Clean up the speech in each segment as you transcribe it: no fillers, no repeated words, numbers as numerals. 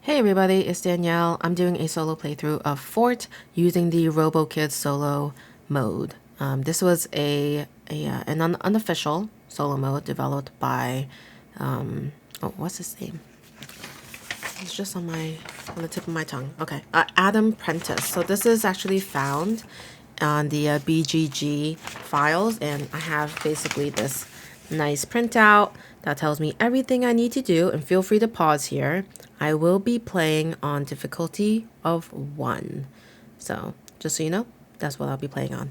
Hey everybody, it's Danielle. I'm doing a solo playthrough of Fort using the Robokid solo mode. This was an unofficial solo mode developed by, oh, what's his name? It's just on the tip of my tongue. Okay, Adam Prentice. So this is actually found on the BGG files, and I have basically this nice printout that tells me everything I need to do, and feel free to pause here. I will be playing on difficulty of 1. So just so you know, that's what I'll be playing on.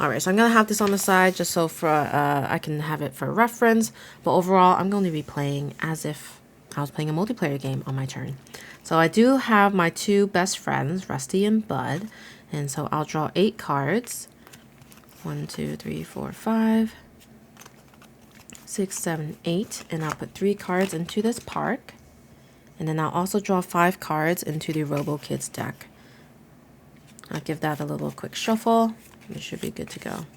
Alright, so I'm going to have this on the side just so for I can have it for reference. But overall, I'm going to be playing as if I was playing a multiplayer game on my turn. So I do have my 2 best friends, Rusty and Bud. And so I'll draw 8 cards. 1, 2, 3, 4, 5, 6, 7, 8. And I'll put 3 cards into this Park. And then I'll also draw 5 cards into the Robokid's deck. I'll give that a little quick shuffle. It should be good to go.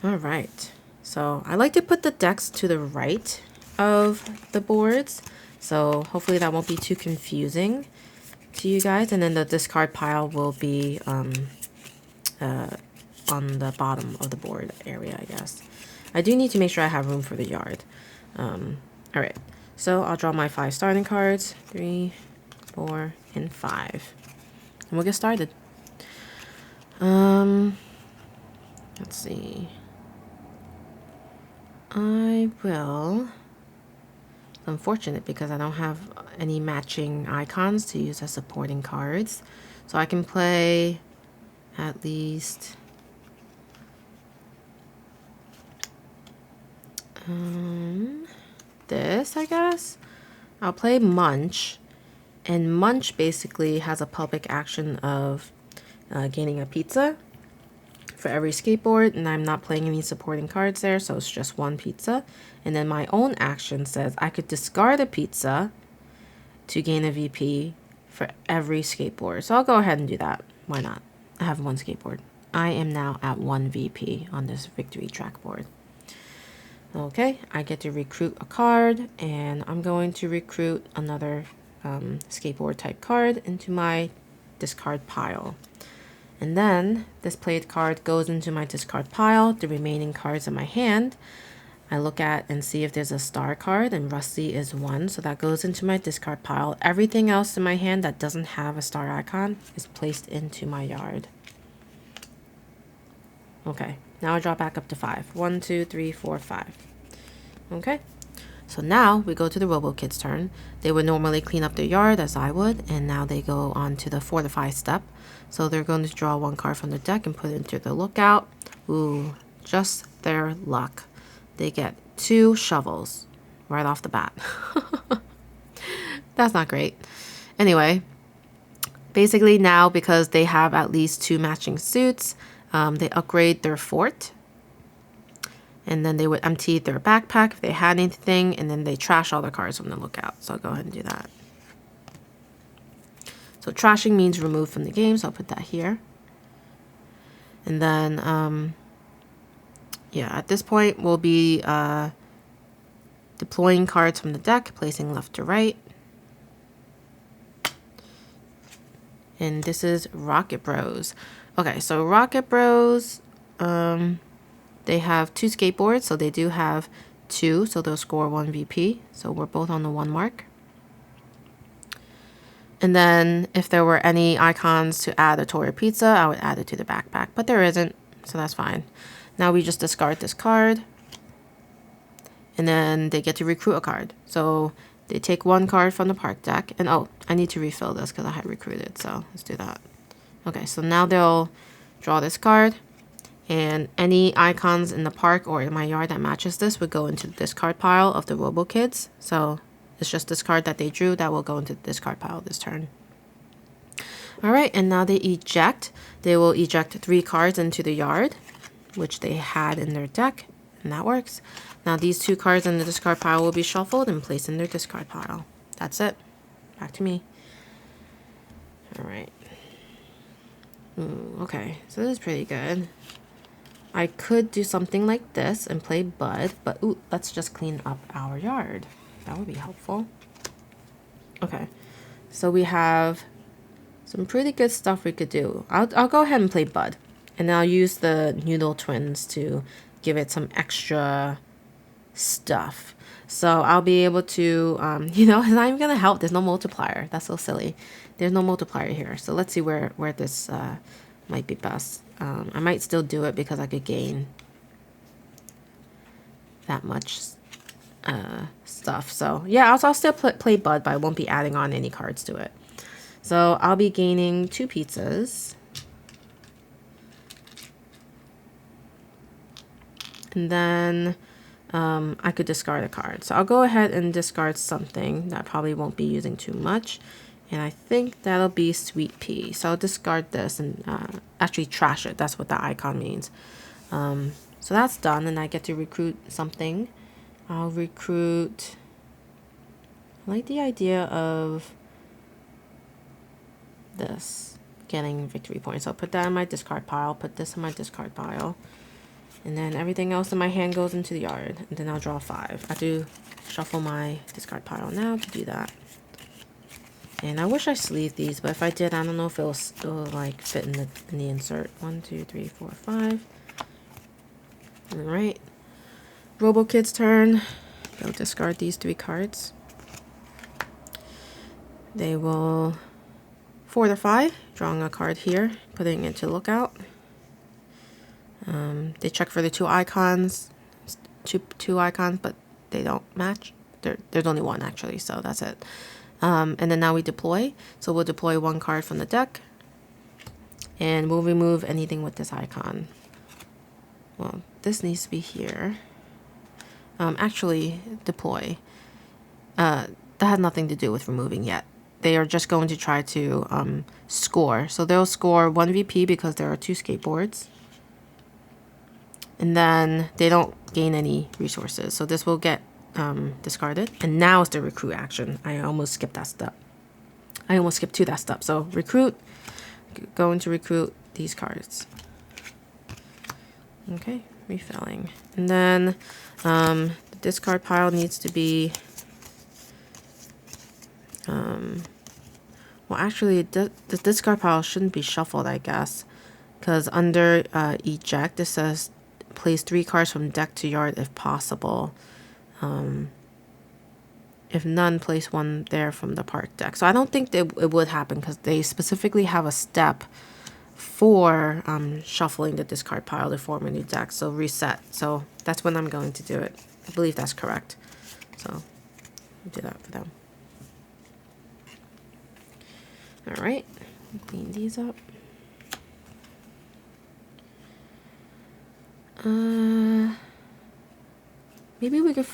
Alright, so I like to put the decks to the right of the boards. So hopefully that won't be too confusing to you guys. And then the discard pile will be on the bottom of the board area, I guess. I do need to make sure I have room for the yard. Alright, so I'll draw my 5 starting cards. 3, 4, and 5. And we'll get started. Let's see. I will. It's unfortunate because I don't have any matching icons to use as supporting cards. So I can play at least this, I guess. I'll play Munch. And Munch basically has a public action of gaining a pizza for every skateboard, and I'm not playing any supporting cards there, so it's just 1 pizza. And then my own action says I could discard a pizza to gain a VP for every skateboard. So I'll go ahead and do that. Why not? I have 1 skateboard. I am now at 1 VP on this victory track board. Okay, I get to recruit a card, and I'm going to recruit another skateboard type card into my discard pile. And then this played card goes into my discard pile. The remaining cards in my hand, I look at and see if there's a star card, and Rusty is 1, so that goes into my discard pile. Everything else in my hand that doesn't have a star icon is placed into my yard. Okay, now I draw back up to 5. 1, 2, 3, 4, 5. Okay. So now we go to the Robokid's turn. They would normally clean up their yard as I would, and now they go on to the Fortify step. So they're going to draw 1 card from the deck and put it into the lookout. Ooh, just their luck. They get 2 shovels right off the bat. That's not great. Anyway, basically now because they have at least 2 matching suits, they upgrade their fort. And then they would empty their backpack if they had anything, and then they trash all the cards from the lookout. So I'll go ahead and do that. So trashing means remove from the game, so I'll put that here. And then, yeah, at this point, we'll be deploying cards from the deck, placing left to right. And this is Rocket Bros. Okay, so Rocket Bros, they have 2 skateboards, so they do have 2, so they'll score 1 VP. So we're both on the 1 mark. And then if there were any icons to add a toy or pizza, I would add it to the backpack, but there isn't, so that's fine. Now we just discard this card, and then they get to recruit a card. So they take 1 card from the Park deck, and oh, I need to refill this because I had recruited, so let's do that. Okay, so now they'll draw this card. And any icons in the park or in my yard that matches this would go into the discard pile of the Robokids. So it's just this card that they drew that will go into the discard pile this turn. Alright, and now they eject. They will eject 3 cards into the yard, which they had in their deck, and that works. Now these 2 cards in the discard pile will be shuffled and placed in their discard pile. That's it. Back to me. Alright. Okay, so this is pretty good. I could do something like this and play Bud, but ooh, let's just clean up our yard. That would be helpful. Okay, so we have some pretty good stuff we could do. I'll go ahead and play Bud, and I'll use the Noodle Twins to give it some extra stuff. So I'll be able to, you know, it's not even gonna help. There's no multiplier. That's so silly. There's no multiplier here. So let's see where this might be best. I might still do it because I could gain that much stuff. So yeah, I'll still play Bud, but I won't be adding on any cards to it. So I'll be gaining 2 pizzas. And then I could discard a card. So I'll go ahead and discard something that I probably won't be using too much. And I think that'll be Sweet Pea. So I'll discard this and actually trash it. That's what the icon means. So that's done, and I get to recruit something. I'll recruit... I like the idea of this, getting victory points. So I'll put that in my discard pile, put this in my discard pile. And then everything else in my hand goes into the yard. And then I'll draw 5. I have to shuffle my discard pile now to do that. And I wish I sleeved these, but if I did, I don't know if it'll still like fit in the insert. 1, 2, 3, 4, 5. Alright. Robokid's turn. They'll discard these 3 cards. They will Fortify, drawing a card here, putting it to lookout. They check for the 2 icons, two icons, but they don't match. There's only 1 actually, so that's it. And then now we deploy. So we'll deploy 1 card from the deck, and we'll remove anything with this icon. Well, this needs to be here. Actually, deploy. That had nothing to do with removing yet. They are just going to try to score. So they'll score 1 VP because there are 2 skateboards. And then they don't gain any resources. So this will get discarded. And now it's the recruit action. I almost skipped that step. I almost skipped to that step. So recruit, going to recruit these cards. Okay, refilling. And then the discard pile needs to be... well, actually, the discard pile shouldn't be shuffled, I guess. Because under Eject, it says place 3 cards from deck to yard if possible. If none, place 1 there from the park deck. So I don't think it would happen because they specifically have a step for shuffling the discard pile to form a new deck. So reset. So that's when I'm going to do it. I believe that's correct. So I'll do that for them. All right, clean these up. Maybe we could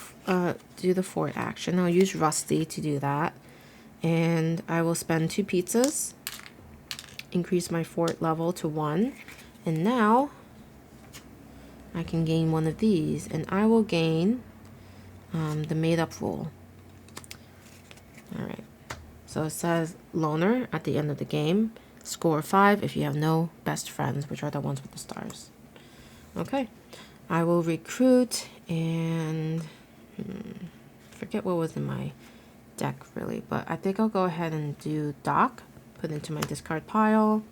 do the fort action. I'll use Rusty to do that. And I will spend 2 pizzas, increase my fort level to 1. And now I can gain 1 of these. And I will gain the made up rule. All right. So it says loner at the end of the game. Score 5 if you have no best friends, which are the ones with the stars. Okay. I will recruit and forget what was in my deck really, but I think I'll go ahead and do Doc, put into my discard pile.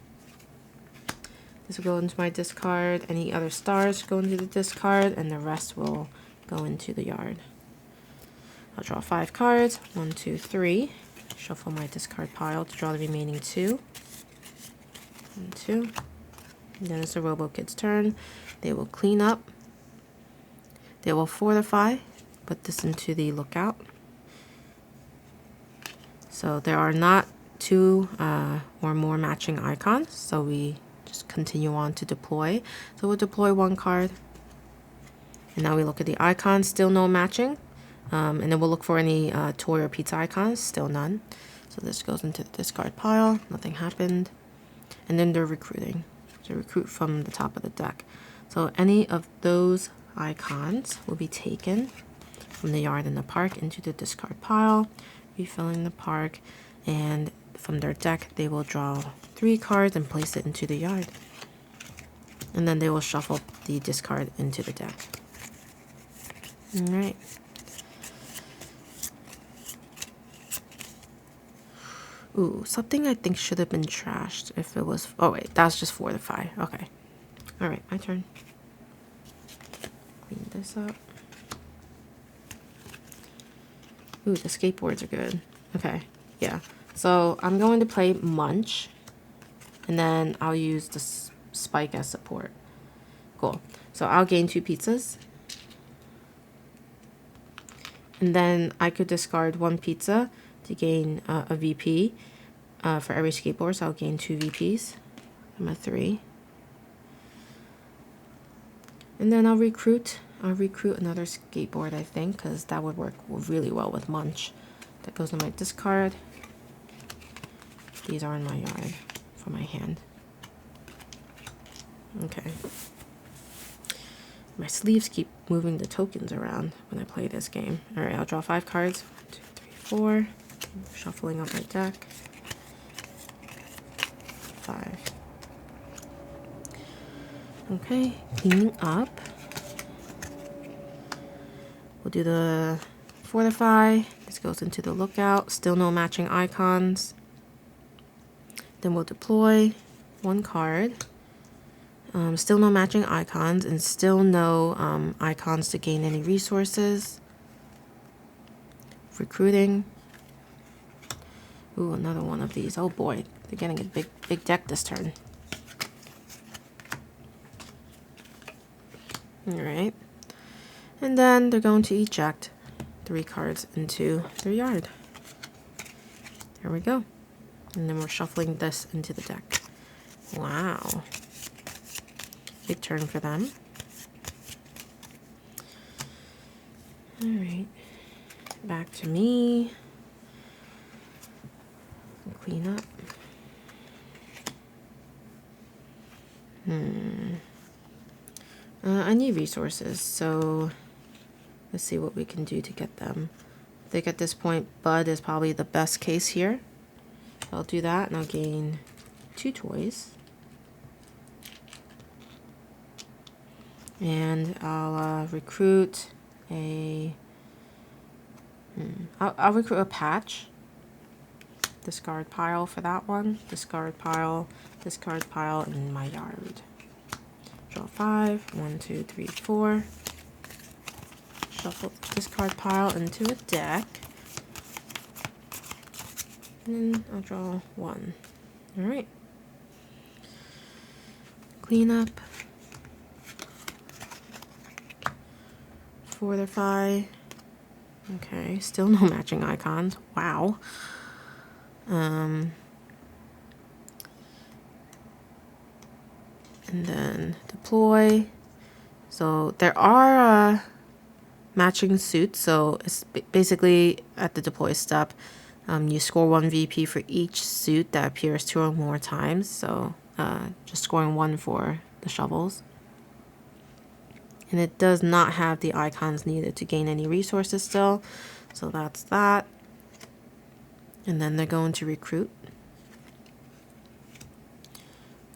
This will go into my discard. Any other stars go into the discard, and the rest will go into the yard. I'll draw 5 cards. 1, 2, 3. Shuffle my discard pile to draw the remaining 2. 1, 2. And then it's the Robokid's turn. They will clean up. They will fortify. Put this into the lookout. So there are not 2 or more matching icons. So we just continue on to deploy. So we'll deploy 1 card. And now we look at the icons. Still no matching. And then we'll look for any toy or pizza icons. Still none. So this goes into the discard pile. Nothing happened. And then they're recruiting. So recruit from the top of the deck. So any of those icons will be taken from the yard and the park into the discard pile, refilling the park, and from their deck they will draw 3 cards and place it into the yard. And then they will shuffle the discard into the deck. Alright. Ooh, something I think should have been trashed if it was... Oh wait, that's just Fortify. Okay. Alright, my turn. Clean this up. Ooh, the skateboards are good. Okay, yeah. So I'm going to play Munch. And then I'll use the Spike as support. Cool. So I'll gain 2 pizzas. And then I could discard 1 pizza to gain a VP for every skateboard. So I'll gain 2 VPs. I'm at 3. And then I'll recruit another skateboard, I think, because that would work really well with Munch. That goes in my discard. These are in my yard for my hand. Okay. My sleeves keep moving the tokens around when I play this game. Alright, I'll draw 5 cards. 1, 2, 3, 4. Shuffling up my deck. 5. Okay, cleaning up. We'll do the Fortify. This goes into the lookout. Still no matching icons. Then we'll deploy 1 card. Still no matching icons, and still no icons to gain any resources. Recruiting. Ooh, another one of these. Oh boy, they're getting a big deck this turn. Alright. And then they're going to eject 3 cards into their yard. There we go. And then we're shuffling this into the deck. Wow. Big turn for them. Alright. Back to me. Clean up. I need resources, so let's see what we can do to get them. I think at this point, Bud is probably the best case here. I'll do that, and I'll gain 2 toys. And I'll recruit a... I'll recruit a patch. Discard pile for that one. Discard pile in my yard. Draw 5. 1, 2, 3, 4. Shuffle the discard pile into a deck. And then I'll draw 1. Alright. Clean up. Fortify. Okay, still no matching icons. Wow. And then deploy. So there are matching suits. So it's basically at the deploy step, you score 1 VP for each suit that appears 2 or more times. So just scoring 1 for the shovels. And it does not have the icons needed to gain any resources still. So that's that. And then they're going to recruit.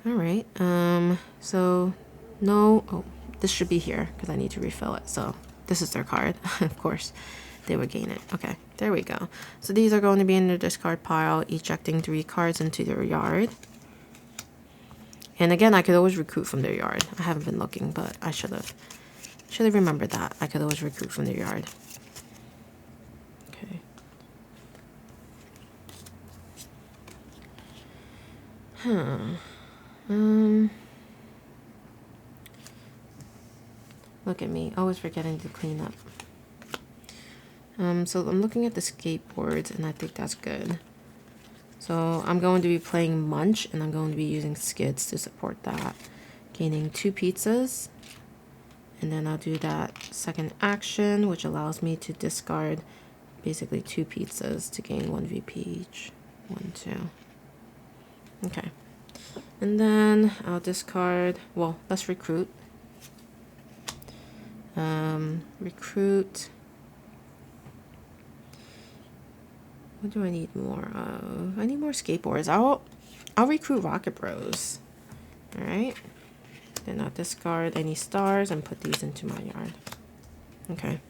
Alright, so no, oh, this should be here because I need to refill it. So this is their card. Of course, they would gain it. Okay, there we go. So these are going to be in their discard pile, ejecting 3 cards into their yard. And again, I could always recruit from their yard. I haven't been looking, but I should have remembered that. I could always recruit from their yard. Okay. Look at me, always forgetting to clean up. So I'm looking at the skateboards, and I think that's good. So I'm going to be playing Munch, and I'm going to be using skids to support that. Gaining 2 pizzas. And then I'll do that second action, which allows me to discard basically 2 pizzas to gain 1 VP each. 1, 2. Okay. And then I'll discard, well, let's recruit. Recruit. What do I need more of? I need more skateboards. I'll recruit Rocket Bros. Alright. Then I'll discard any stars and put these into my yard. Okay.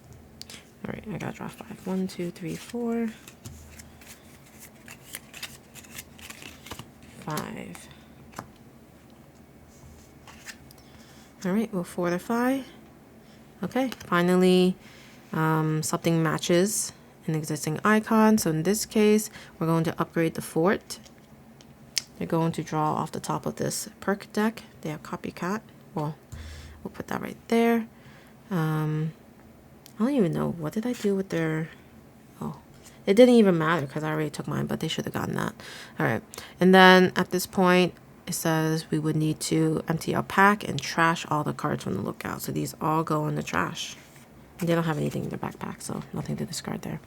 Alright, I gotta draw 5. 1, 2, 3, 4. 5. Alright, we'll fortify. Okay, finally something matches an existing icon. So in this case, we're going to upgrade the fort. They're going to draw off the top of this perk deck. They have copycat. Well, we'll put that right there. I don't even know. What did I do with their... Oh, it didn't even matter because I already took mine, but they should have gotten that. Alright, and then at this point, it says we would need to empty our pack and trash all the cards from the lookout. So these all go in the trash. And they don't have anything in their backpack, so nothing to discard there.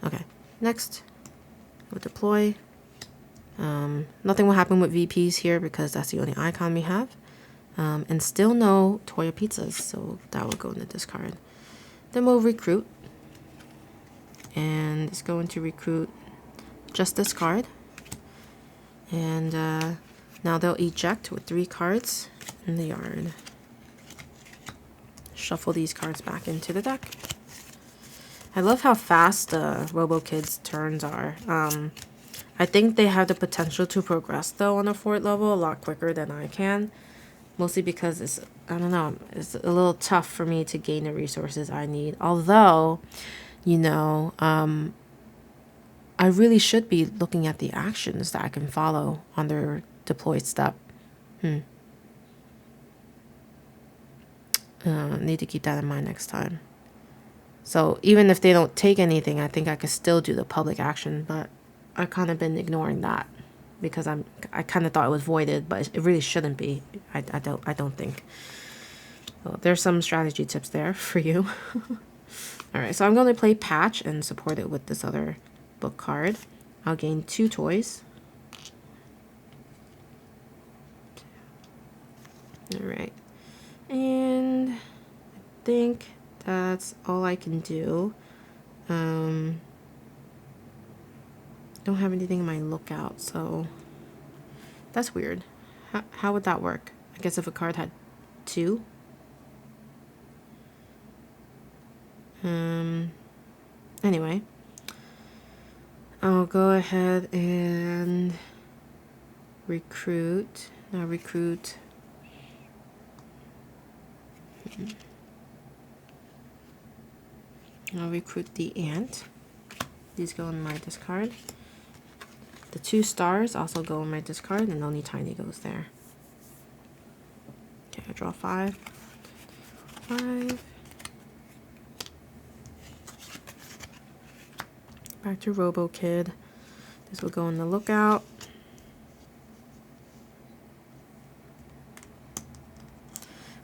Okay, next, we'll deploy. Nothing will happen with VPs here because that's the only icon we have. And still no Toya pizzas, so that will go in the discard. Then we'll recruit. And it's going to recruit just this card. And now they'll eject with 3 cards in the yard. Shuffle these cards back into the deck. I love how fast the Robokid's turns are. I think they have the potential to progress though on a fort level a lot quicker than I can. Mostly because it's, I don't know, it's a little tough for me to gain the resources I need. Although, you know, I really should be looking at the actions that I can follow on their deployed step. Need to keep that in mind next time. So even if they don't take anything, I think I could still do the public action, but I've kind of been ignoring that because I kind of thought it was voided, but it really shouldn't be. I don't think. Well, there's some strategy tips there for you. All right, so I'm going to play Patch and support it with this other book card. I'll gain 2 toys. All right, and I think that's all I can do. Don't have anything in my lookout, so that's weird. How would that work? I guess if a card had 2. Anyway, I'll go ahead and recruit. Now recruit. I'll recruit the ant. These go in my discard. The 2 stars also go in my discard, and only Tiny goes there. Okay, I draw 5. 5. Back to Robokid. This will go in the lookout.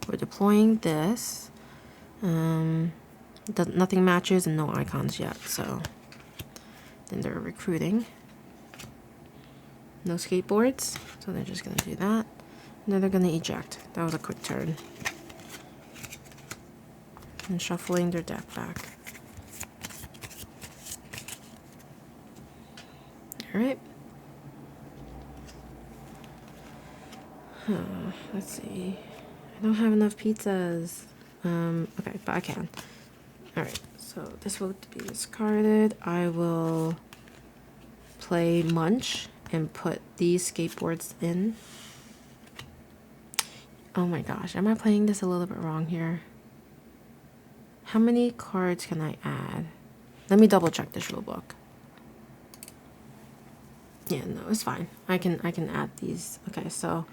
We're deploying this. Nothing matches and no icons yet, so then they're recruiting. No skateboards, so they're just gonna do that. And then they're gonna eject. That was a quick turn. And shuffling their deck back. Alright. Let's see. I don't have enough pizzas. Okay, but I can. Alright, so this will be discarded. I will play Munch and put these skateboards in. Oh my gosh, am I playing this a little bit wrong here? How many cards can I add? Let me double check this rule book. Yeah, no, it's fine. I can add these. Okay, so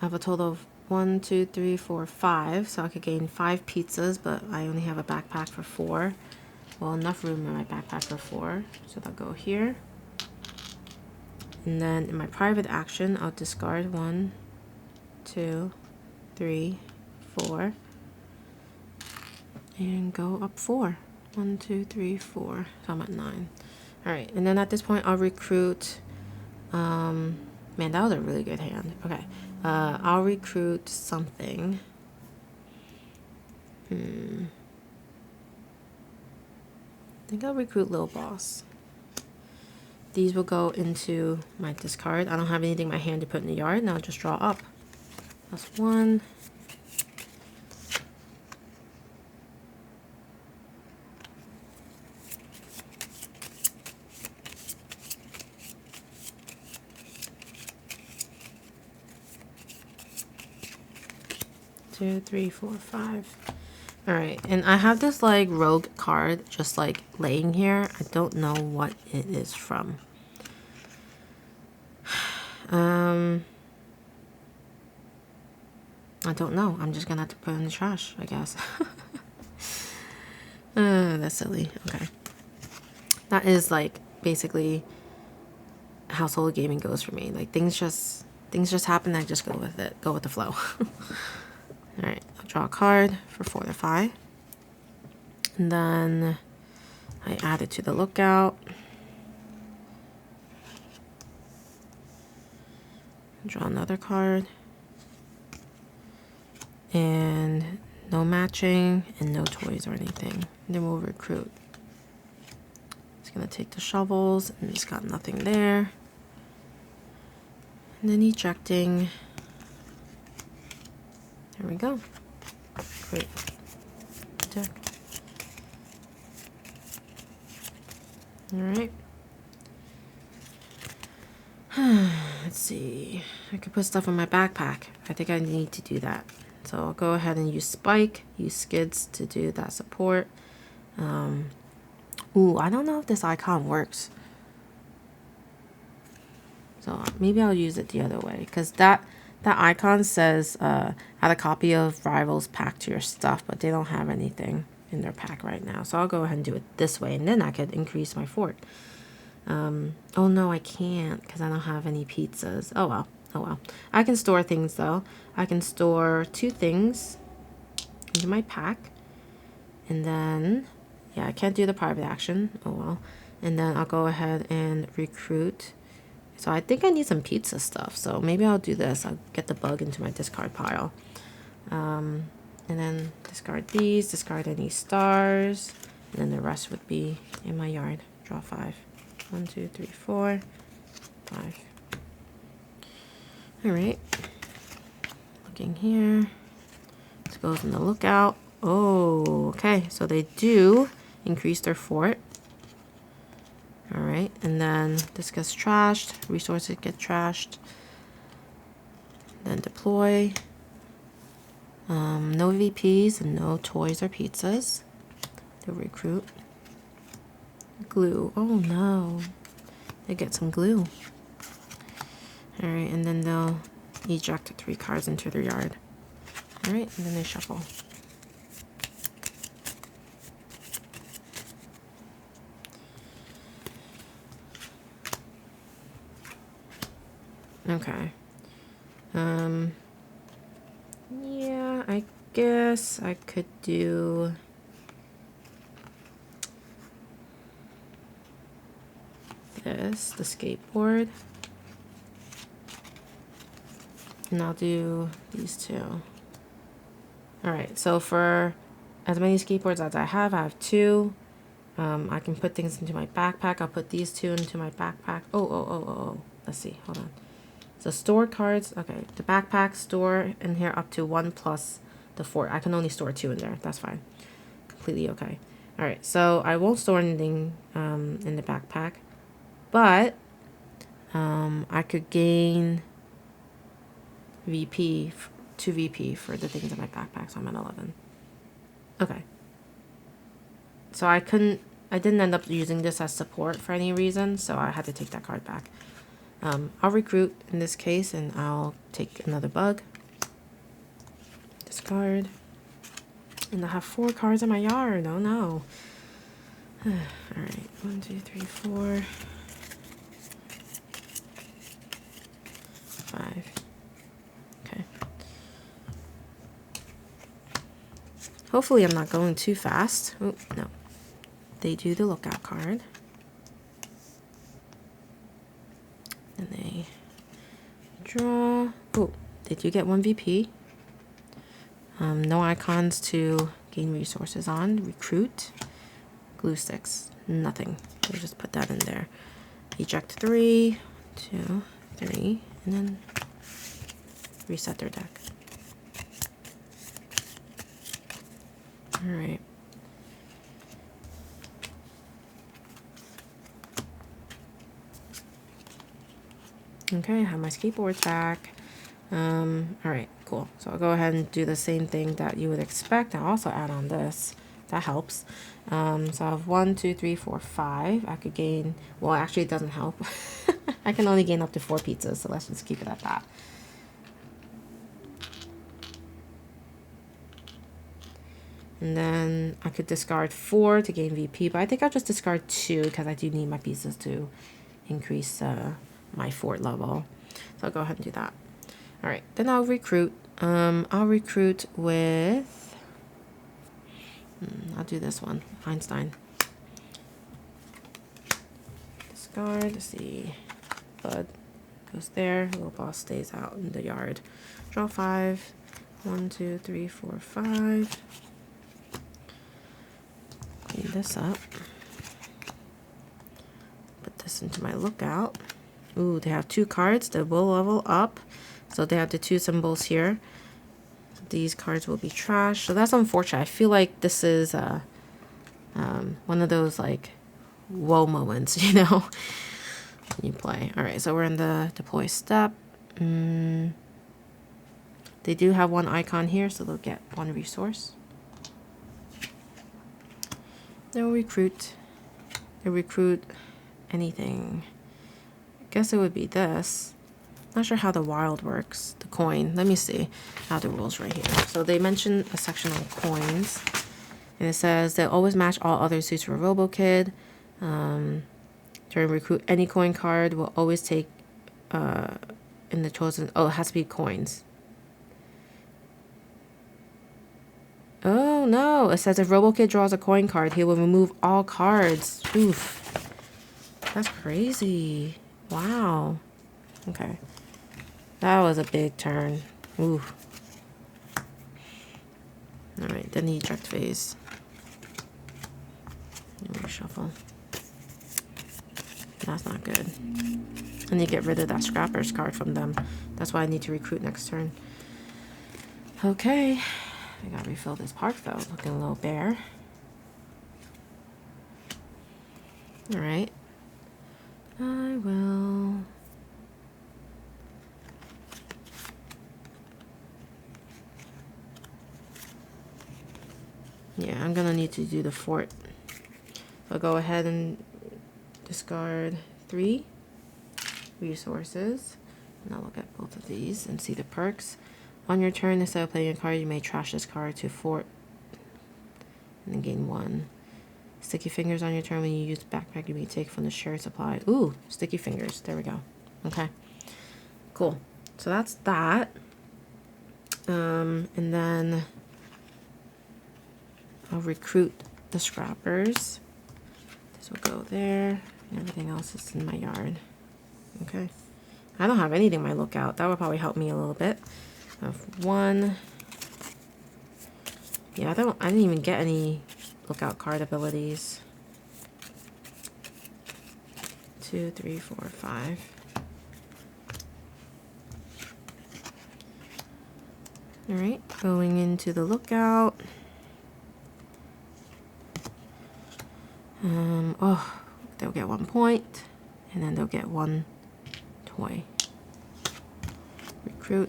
I have a total of 1, 2, 3, 4, 5. So I could gain 5 pizzas, but I only have a backpack for 4. Well, enough room in my backpack for 4. So they'll go here. And then in my private action, I'll discard 1, 2, 3, 4. And go up 4. 1, 2, 3, 4. So I'm at 9. Alright, and then at this point, I'll recruit... man, that was a really good hand. Okay. I'll recruit something. I think I'll recruit Lil Boss. These will go into my discard. I don't have anything in my hand to put in the yard. Now I'll just draw up. That's 1. 2, 3, 4, 5. All right, and I have this like rogue card just like laying here. I don't know what it is from. I don't know. I'm just gonna have to put it in the trash, I guess. That's silly. Okay. That is like basically how solo gaming goes for me. Like things just happen. I just go with it. Go with the flow. All right. I'll draw a card for Fortify. And then I add it to the lookout. Draw another card. And no matching and no toys or anything. And then we'll recruit. It's gonna take the shovels and it's got nothing there. And then ejecting. There we go. Great. Deck. Alright. Let's see. I could put stuff in my backpack. I think I need to do that. So I'll go ahead and use Spike, use Skids to do that support. Ooh, I don't know if this icon works. So maybe I'll use it the other way. Because that icon says add a copy of Rivals pack to your stuff. But they don't have anything in their pack right now. So I'll go ahead and do it this way. And then I could increase my fort. Oh no, I can't. Because I don't have any pizzas. Oh well. Oh well. I can store things though. I can store 2 things into my pack. And then, yeah, I can't do the private action. Oh well. And then I'll go ahead and recruit. So I think I need some pizza stuff. So maybe I'll do this. I'll get the bug into my discard pile. And then discard these, discard any stars. And then the rest would be in my yard. Draw 5. 1, 2, 3, 4, 5. Alright. Looking here. This goes in the lookout. Oh, okay. So they do increase their fort. Alright. And then this gets trashed. Resources get trashed. Then deploy. No VPs and no toys or pizzas. They'll recruit. Glue. Oh no. They get some glue. Alright, and then they'll eject 3 cards into their yard. Alright, and then they shuffle. Okay. Yeah, I guess I could do this, the skateboard. And I'll do these 2. Alright, so for as many skateboards as I have 2. I can put things into my backpack. I'll put these 2 into my backpack. Oh. Let's see, hold on. So store cards, okay, the backpack, store in here up to 1 plus the 4. I can only store 2 in there, that's fine. Completely okay. Alright, so I won't store anything in the backpack. But I could gain VP, 2 VP for the things in my backpack, so I'm at 11. Okay. So I didn't end up using this as support for any reason, so I had to take that card back. I'll recruit in this case, and I'll take another bug. Discard. And I have 4 cards in my yard. Oh no. Alright, 1, 2, 3, 4. 5. Okay. Hopefully I'm not going too fast. Oh, no. They do the lookout card. Then they draw. Oh, they do get 1 VP. No icons to gain resources on. Recruit. Glue sticks. Nothing. So just put that in there. Eject 3, 2, 3, and then reset their deck. Alright. Okay, I have my skateboards back. All right, cool. So I'll go ahead and do the same thing that you would expect. I'll also add on this. That helps. So I have 1, 2, 3, 4, 5. I could gain, well, actually it doesn't help. I can only gain up to 4 pizzas, so let's just keep it at that. And then I could discard 4 to gain VP, but I think I'll just discard 2 because I do need my pieces to increase my fort level. So I'll go ahead and do that. All right, then I'll recruit. I'll recruit with, I'll do this one, Einstein. Discard, let's see, Bud goes there, little boss stays out in the yard. Draw 5, 1, 2, 3, 4, 5. Clean this up. Put this into my lookout. Ooh, they have 2 cards that will level up. So they have the 2 symbols here. These cards will be trash. So that's unfortunate. I feel like this is one of those like whoa moments, you know, when you play. All right, so we're in the deploy step. They do have 1 icon here, so they'll get 1 resource. They'll recruit. They'll recruit anything. I guess it would be this. Not sure how the wild works, the coin. Let me see how the rules right here. So they mentioned a section on coins, and it says they always match all other suits for Robokid. During recruit, any coin card will always take in the chosen. Oh, it has to be coins. Oh no! It says if Robokid draws a coin card, he will remove all cards. Oof, that's crazy. Wow. Okay. That was a big turn. Ooh. Alright, then the eject phase. Reshuffle. That's not good. I need to get rid of that scrappers card from them. That's why I need to recruit next turn. Okay. I gotta refill this park though. Looking a little bare. Alright. I will... Yeah, I'm gonna need to do the fort. I'll go ahead and discard 3 resources. And I'll look at both of these and see the perks. On your turn, instead of playing a card, you may trash this card to fort and then gain 1. Sticky fingers on your turn. When you use backpack, you may take from the shared supply. Ooh, sticky fingers. There we go. Okay, cool. So that's that. And then I'll recruit the scrappers. This will go there. And everything else is in my yard. Okay. I don't have anything in my lookout. That would probably help me a little bit. I have 1. Yeah, I didn't even get any lookout card abilities. 2, 3, 4, 5. All right, going into the lookout. Oh, they'll get 1 point, and then they'll get 1 toy. Recruit.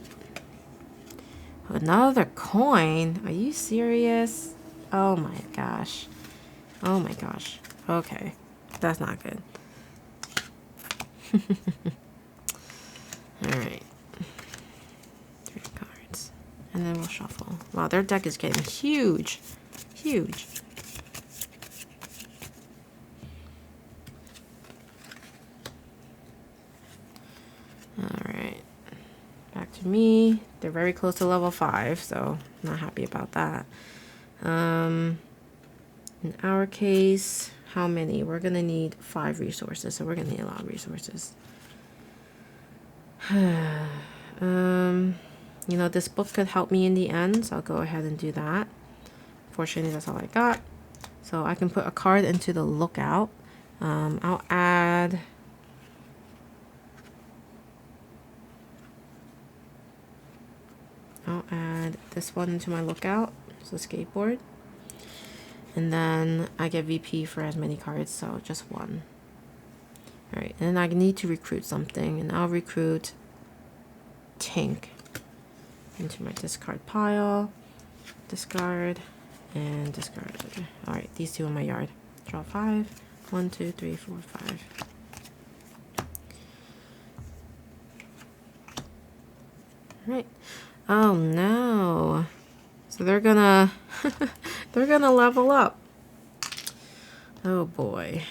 Another coin? Are you serious? Oh my gosh. Oh my gosh. Okay, that's not good. All right. 3 cards, and then we'll shuffle. Wow, their deck is getting huge, huge. Alright, back to me. They're very close to level 5, so I'm not happy about that. In our case, how many? We're gonna need 5 resources, so we're gonna need a lot of resources. You know, this book could help me in the end, so I'll go ahead and do that. Fortunately, that's all I got. So I can put a card into the lookout. I'll add... this one into my lookout. It's a skateboard. And then I get VP for as many cards, so just 1. Alright, and then I need to recruit something, and I'll recruit Tank. into my discard pile. Discard and discard. Alright, these two in my yard. Draw 5. 1, 2, 3, 4, 5. Alright. Oh no. So they're gonna they're gonna level up. Oh boy.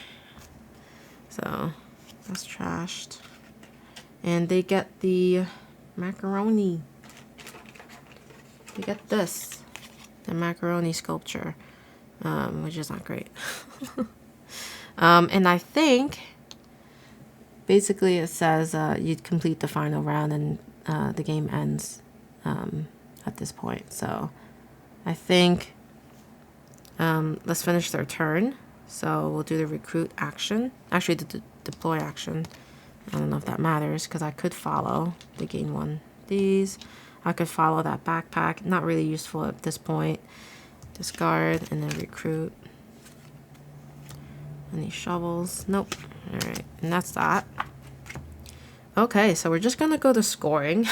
So that's trashed. And they get the macaroni. They get this. The macaroni sculpture. Which is not great. And I think basically it says you'd complete the final round and the game ends at this point. So I think let's finish their turn. So we'll do the recruit action. Actually, the deploy action. I don't know if that matters because I could follow. They gain 1 these. I could follow that backpack. Not really useful at this point. Discard and then recruit. Any shovels? Nope. Alright, and that's that. Okay, so we're just gonna go to scoring.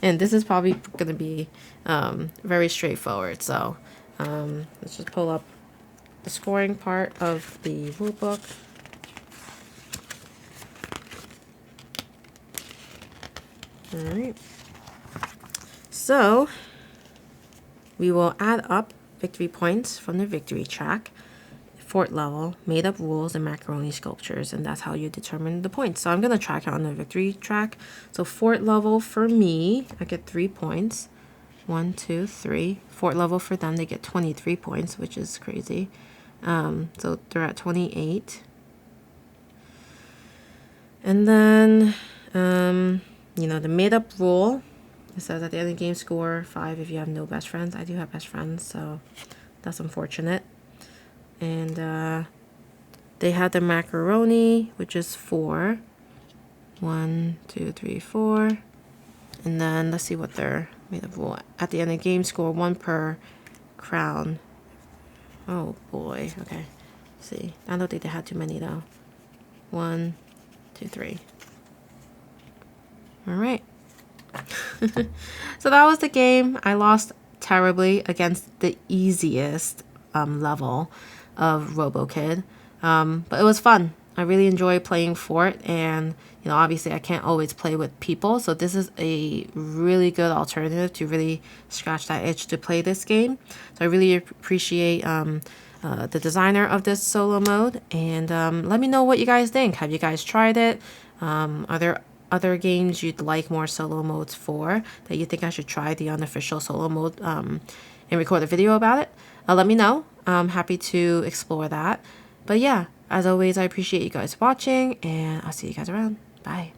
And this is probably gonna be very straightforward. So let's just pull up the scoring part of the rulebook. Alright. So we will add up victory points from the victory track, fort level, made up rules, and macaroni sculptures, and that's how you determine the points. So I'm going to track it on the victory track. So fort level for me, I get 3 points. 1, 2, 3. Fort level for them, they get 23 points, which is crazy. So they're at 28. And then, you know, the made up rule. It says at the end of the game, score 5 if you have no best friends. I do have best friends, so that's unfortunate. And they had the macaroni, which is 4. 1, 2, 3, 4. And then let's see what they're made of. Rule. At the end of the game, score 1 per crown. Oh boy. Okay. Let's see. I don't think they had too many though. 1, 2, 3. All right. So that was the game. I lost terribly against the easiest level of Robokid, but it was fun. I really enjoy playing Fort, and you know, obviously I can't always play with people, so this is a really good alternative to really scratch that itch to play this game. So I really appreciate the designer of this solo mode, and let me know what you guys think. Have you guys tried it? Are there other games you'd like more solo modes for that you think I should try the unofficial solo mode and record a video about it? Let me know. I'm happy to explore that. But yeah, as always, I appreciate you guys watching, and I'll see you guys around. Bye.